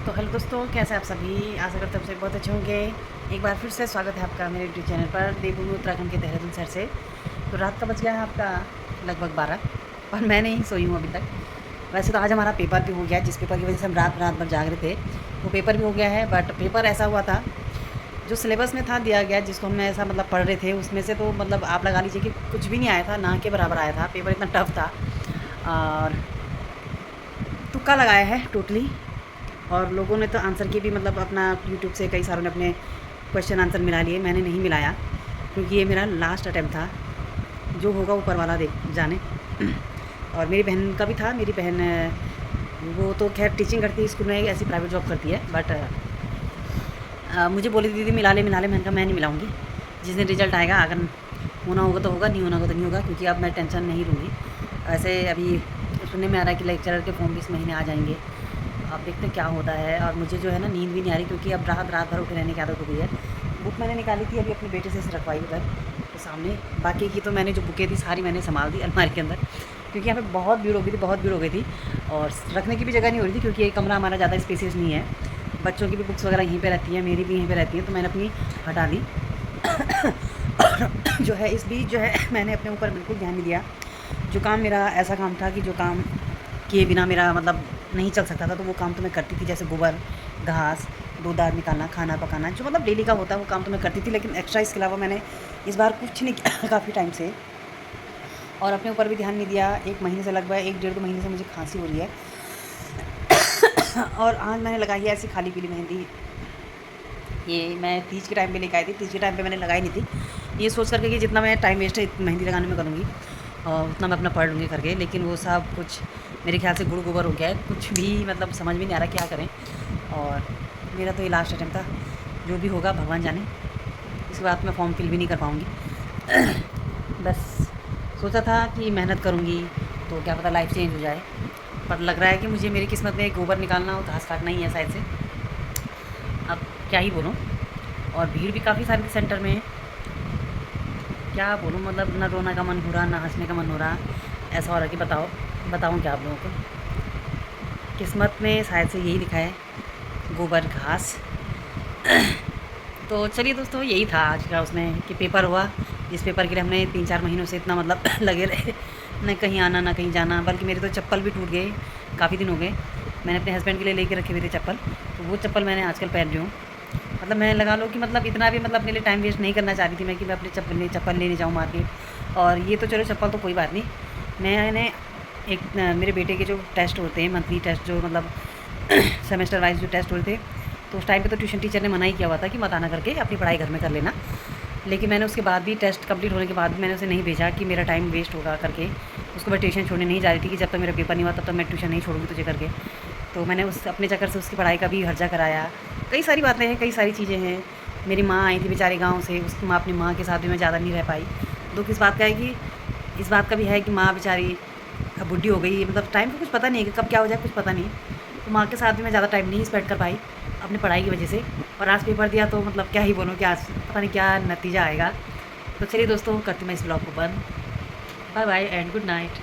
तो हेलो दोस्तों, कैसे आप सभी। आशा करते हैं आप सभी बहुत अच्छे होंगे। एक बार फिर से स्वागत है आपका मेरे यूट्यूब चैनल पर देवभूमि उत्तराखंड के देहरादून शहर से। तो रात का बज गया है आपका लगभग 12 और मैं नहीं सोई हूँ अभी तक। वैसे तो आज हमारा पेपर भी हो गया, जिस पेपर की वजह से हम रात रात भर जाग रहे थे वो पेपर भी हो गया है। बट पेपर ऐसा हुआ था, जो सिलेबस में था दिया गया, जिसको हम ऐसा पढ़ रहे थे, उसमें से तो आप लगा लीजिए कि कुछ भी नहीं आया था, ना के बराबर आया था। पेपर इतना टफ था और तुक्का लगाया है टोटली। और लोगों ने तो आंसर की भी अपना यूट्यूब से कई सारों ने अपने क्वेश्चन आंसर मिला लिए। मैंने नहीं मिलाया क्योंकि ये मेरा लास्ट अटैम्प्ट था। जो होगा ऊपर वाला देख जाने। और मेरी बहन का भी था। मेरी बहन वो तो खैर टीचिंग करती है स्कूल में, ऐसी प्राइवेट जॉब करती है। बट मुझे बोली दीदी मिला ले। मैंने कहा मैं नहीं मिलाऊंगी। जिस दिन रिजल्ट आएगा, अगर होना होगा तो होगा, नहीं होना होगा तो नहीं होगा, क्योंकि अब मैं टेंशन नहीं लूँगी। ऐसे अभी सुनने में आ रहा है कि लेक्चरर के फॉर्म भी इस महीने आ जाएंगे। अब देखते हैं क्या होता है। और मुझे जो है ना, नींद भी नहीं आ रही, क्योंकि अब रात भर उठे रहने की आदत हो गई है। बुक मैंने निकाली थी अभी अपने बेटे से रखवाई उधर तो सामने। बाकी की तो मैंने जो बुकें थी सारी मैंने संभाल दी अलमारी के अंदर, क्योंकि यहाँ पे बहुत भीड़ हो गई थी और रखने की भी जगह नहीं हो रही थी, क्योंकि ये कमरा हमारा ज़्यादा स्पेसियस नहीं है। बच्चों की भी बुक्स वगैरह यहीं पे रहती हैं, मेरी भी यहीं पे रहती है, तो मैंने अपनी हटा दी। जो है इस बीच जो है मैंने अपने ऊपर बिल्कुल ध्यान नहीं दिया। जो काम मेरा ऐसा काम था कि जो काम किए बिना मेरा नहीं चल सकता था, तो वो काम तो मैं करती थी। जैसे गोबर, घास, दूध दाद निकालना, खाना पकाना, जो डेली का होता है वो काम तो मैं करती थी। लेकिन एक्स्ट्रा इसके अलावा मैंने इस बार कुछ नहीं किया काफ़ी टाइम से। और अपने ऊपर भी ध्यान नहीं दिया। 1 महीने से लगभग 1 डेढ़ 2 महीने से मुझे खांसी हो रही है। और आज मैंने लगाई है ऐसी खाली पीली मेहंदी। ये मैं तीज के टाइम पे लेकर आई थी। तीज के टाइम पे मैंने लगाई नहीं थी, ये सोच करके कि जितना मैं टाइम वेस्ट है मेहंदी लगाने में करूँगी और उतना मैं अपना पढ़ लूँगी करके। लेकिन वो सब कुछ मेरे ख्याल से गुड़ गोबर हो गया है। कुछ भी समझ में नहीं आ रहा क्या करें। और मेरा तो ये लास्ट अटैम्प्ट था। जो भी होगा भगवान जाने। इसके बाद मैं फॉर्म फिल भी नहीं कर पाऊँगी। बस सोचा था कि मेहनत करूँगी तो क्या पता लाइफ चेंज हो जाए, पर लग रहा है कि मुझे मेरी किस्मत में गोबर निकालना और घास काटना ही है शायद से। अब क्या ही बोलूँ। और भीड़ भी काफ़ी सारी थी सेंटर में। क्या बोलूँ, ना रोना का मन हो रहा, ना हंसने का मन हो रहा। ऐसा हो रहा कि बताऊँ क्या आप लोगों को। किस्मत में शायद से यही लिखा है, गोबर घास। तो चलिए दोस्तों, यही था आज का उसमें कि पेपर हुआ। इस पेपर के लिए हमने 3-4 महीनों से इतना लगे रहे, न कहीं आना ना कहीं जाना। बल्कि मेरे तो चप्पल भी टूट गए, काफ़ी दिन हो गए। मैंने अपने हस्बैंड के लिए लेके रखे हुए थे चप्पल, तो वो चप्पल मैंने आजकल पहन रही हूँ। मैं लगा लो कि इतना भी अपने लिए टाइम वेस्ट नहीं करना चाह रही थी मैं, कि मैं अपने चप्पल लेने जाऊँ मार्केट। और ये तो चलो चप्पल तो कोई बात नहीं। मैंने मेरे बेटे के जो टेस्ट होते हैं, मंथली टेस्ट, जो सेमेस्टर वाइज जो टेस्ट होते थे, तो उस टाइम पे तो ट्यूशन टीचर ने मना ही किया हुआ था कि मत आना करके, अपनी पढ़ाई घर में कर लेना। लेकिन मैंने उसके बाद भी, टेस्ट कंप्लीट होने के बाद भी मैंने उसे नहीं भेजा कि मेरा टाइम वेस्ट होगा करके। उसको मैं ट्यूशन छोड़ने नहीं जा रही थी कि जब तक मेरा पेपर नहीं हुआ तब तक मैं ट्यूशन नहीं छोड़ूंगी तुझे करके। तो मैंने अपने चक्कर से उसकी पढ़ाई का भी हर्जा कराया। कई सारी बातें हैं, कई सारी चीज़ें हैं। मेरी माँ आई थी बेचारी गाँव से, उसकी माँ अपनी माँ के साथ भी मैं ज़्यादा नहीं रह पाई। दुख इस बात का है कि इस बात का भी है कि माँ बेचारी अब बुढ़ी हो गई है। टाइम का कुछ पता नहीं है कि कब क्या हो जाए, कुछ पता नहीं। तो माँ के साथ भी मैं ज़्यादा टाइम नहीं स्पेंड कर पाई अपनी पढ़ाई की वजह से। और आज पेपर दिया तो क्या ही बोलूँ कि आज पता नहीं क्या नतीजा आएगा। तो चलिए दोस्तों, करती मैं इस ब्लॉग को बंद। Bye bye and good night.